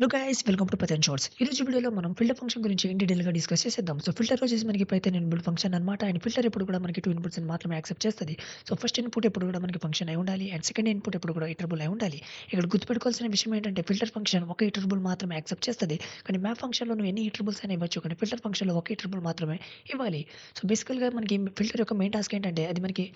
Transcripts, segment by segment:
Hello guys welcome to Python shorts. ఈరోజు వీడియోలో మనం ఫిల్టర్ ఫంక్షన్ గురించి ఇన్ డీటెయిల్‌గా డిస్కస్ చేసేద్దాం. సో ఫిల్టర్ వచ్చేసి మనకి పైథాన్ ఇన్‌బిల్ట్ ఫంక్షన్ అన్నమాట. అండ్ ఫిల్టర్ ఎప్పుడు కూడా మనకి 2 ఇన్‌పుట్స్‌ని మాత్రమే యాక్సెప్ట్ చేస్తది. సో ఫస్ట్ ఇన్‌పుట్ ఎప్పుడు కూడా మనకి ఫంక్షన్ అయి ఉండాలి. అండ్ సెకండ్ ఇన్‌పుట్ ఎప్పుడు కూడా ఇటరబుల్ అయి ఉండాలి. ఇక్కడ గుర్తుపెట్టుకోవాల్సిన విషయం ఏంటంటే ఫిల్టర్ ఫంక్షన్ ఒక ఇటరబుల్ మాత్రమే యాక్సెప్ట్ చేస్తది. కానీ మ్యాప్ ఫంక్షన్‌లో నువ్వు ఎన్ని ఇటరబుల్స్ అయినా ఇవ్వచ్చు. కానీ ఫిల్టర్ ఫంక్షన్‌లో ఒక ఇటరబుల్ మాత్రమే ఇవ్వాలి. సో బేసికల్‌గా మనకి ఫిల్టర్ యొక్క మెయిన్ టాస్క్ ఏంటంటే అది మనకి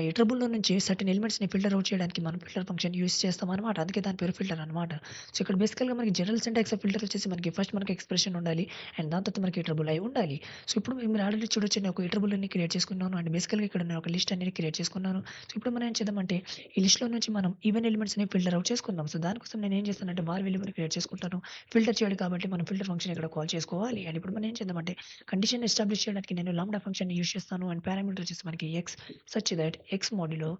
ఇటరబుల్‌లో నుంచి సర్టెన్ ఎలిమెంట్స్‌ని ఫిల్టర్ ఔట్ చేయడానికి మనం ఫిల్టర్ ఫంక్షన్ యూజ్ చేస్తామన్నమాట. అందుకే దాని పేరు ఫిల్టర్ అన్నమాట. సో ఇక్కడ బేసికల్‌గా మనకి జనరల్ సింటాక్స్ ఆఫ్ ఫిల్టర్ వచ్చేసి మనకి ఫస్ట్ మనకి ఎక్స్‌ప్రెషన్ ఉండాలి. అండ్ దాని తర్వాత మనకి ఇటరబుల్ అయి ఉండాలి. సో ఇప్పుడు మీరు ఆల్రెడీ చూడొచ్చు నేను ఒక ఇటరబుల్‌ని క్రియేట్ చేసుకున్నాను. అండ్ బేసికల్‌గా ఇక్కడ నేను ఒక లిస్ట్ అనేది క్రియేట్ చేసుకున్నాను. సో ఇప్పుడు మనం ఏం చేద్దామంటే ఈ లిస్ట్‌లో నుంచి మనం ఈవెన్ ఎలిమెంట్స్‌ని ఫిల్టర్ ఔట్ చేసుకుందాం. సో దానికోసం నేను ఏం చేస్తానంటే var వేరియబుల్ క్రియేట్ చేసుకుంటాను. ఫిల్టర్ చేయాలి కాబట్టి మనం ఫిల్టర్ ఫంక్షన్ ఇక్కడ కాల్ చేసుకోవాలి. అండ్ ఇప్పుడు మనం ఏం చేద్దామంటే కండిషన్ ఎస్టాబ్లిష్ చేయడానికి నేను లాంబ్డా ఫంక్షన్‌ని యూజ్ చేస్తాను. అండ్ పారామీటర్ వచ్చేసి మనకి x such that x మోడ్యులో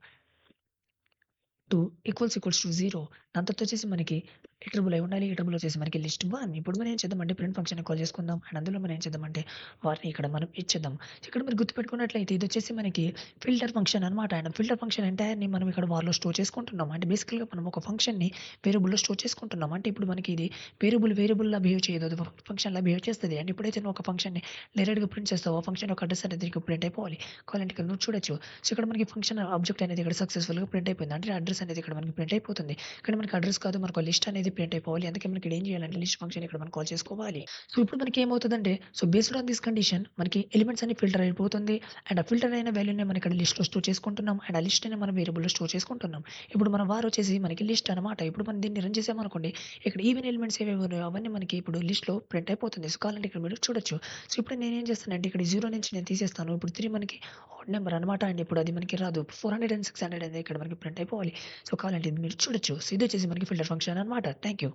2 equals to 0 దాని తర్వాత వచ్చేసి మనకి ఇటరబుల్ అయి ఉండాలి. ఇటరబుల్ వచ్చేసి మనకి లిస్ట్ 1 ఇప్పుడు మనం ఏం చేద్దామంటే ప్రింట్ ఫంక్షన్‌ని కాల్ చేసుకుందాం. అండ్ అందులో మనం ఏం చేద్దామంటే వారిని ఇక్కడ మనం ఇచ్చేద్దాం. ఇక్కడ మీరు గుర్తుపెట్టుకున్నట్లయితే ఇదొచ్చేసి మనకి ఫిల్టర్ ఫంక్షన్ అన్నమాట. అండ్ ఫిల్టర్ ఫంక్షన్ ఎంటైర్‌ని మనం ఇక్కడ వార్‌లో స్టోర్ చేసుకుంటున్నాం. అంటే బేసికల్‌గా మనం ఒక ఫంక్షన్‌ని వేరియబుల్‌లో స్టోర్ చేసుకుంటున్నాం. అంటే ఇప్పుడు మనకి ఇది వేరియబుల్‌లా బిహేవ్ చేయదు. అది ఫంక్షన్‌లా బిహేవ్ చేస్తది. అండ్ ఎప్పుడైతే నువ్వు ఒక ఫంక్షన్‌ని డైరెక్ట్‌గా ప్రింట్ చేస్తావో ఆ ఫంక్షన్ యొక్క అడ్రెస్ అనేది నీకు ప్రింట్ అయిపోవాలి. కావాలంటే ఇక్కడ నువ్వు చూడొచ్చు. సో ఇక్కడ మనకి ఫంక్షన్ ఆబ్జెక్ట్ అనేది ఇక్కడ సక్సెస్‌ఫుల్‌గా ప్రింట్ అయిపోయింది. అంటే అడ్రెస్ అనేది ఇక్కడ మనకి ప్రింట్ అయిపోతుంది. కానీ మనకి అడ్రెస్ కాదు మనకు లిస్ట్ అనేది ప్రింట్ అయిపోవాలి. అందుకే మనకి ఇక్కడ ఏం చేయాలంటే లిస్ట్ ఫంక్షన్ ఇక్కడ మనం కాల్ చేసుకోవాలి. సో ఇప్పుడు మనకి ఏమవుతదంటే బేస్డ్ ఆన్ దిస్ కండిషన్ మనకి ఎలిమెంట్స్ అన్ని ఫిల్టర్ అయిపోతుంది. అండ్ ఆ ఫిల్టర్ అయిన వాల్యూని మనం ఇక్కడ లిస్ట్‌లో స్టోర్ చేసుకుంటున్నాం. అండ్ ఆ లిస్ట్‌ని మనం వేరియబుల్‌లో స్టోర్ చేసుకుంటున్నాం. ఇప్పుడు మన వార్ వచ్చేసి మనకి లిస్ట్ అన్నమాట. ఇప్పుడు మనం దీన్ని రన్ చేసామనుకోండి ఇక్కడ ఈవెన్ ఎలిమెంట్స్ ఏవేవి ఉన్నాయో అవన్నీ మనకి ఇప్పుడు లిస్ట్‌లో ప్రింట్ అయిపోతుంది. సో కావాలంటే ఇక్కడ మీరు చూడొచ్చు. సో ఇప్పుడు నేనేం చేస్తానంటే ఇక్కడ 0 నుంచి నేను తీసేస్తాను. ఇప్పుడు 3 మనకి ఆడ్ నంబర్ అన్నమాట. అండ్ ఇప్పుడు అది మనకి రాదు. 400 అండ్ 600 అనేది ఇక్కడ మనకి ప్రింట్ అయిపోవాలి. సో కావాలంటే ఇది మీరు చూడొచ్చు. సో ఇదొచ్చేసి మనకి ఫిల్టర్ ఫంక్షన్ అన్నమాట. Thank you.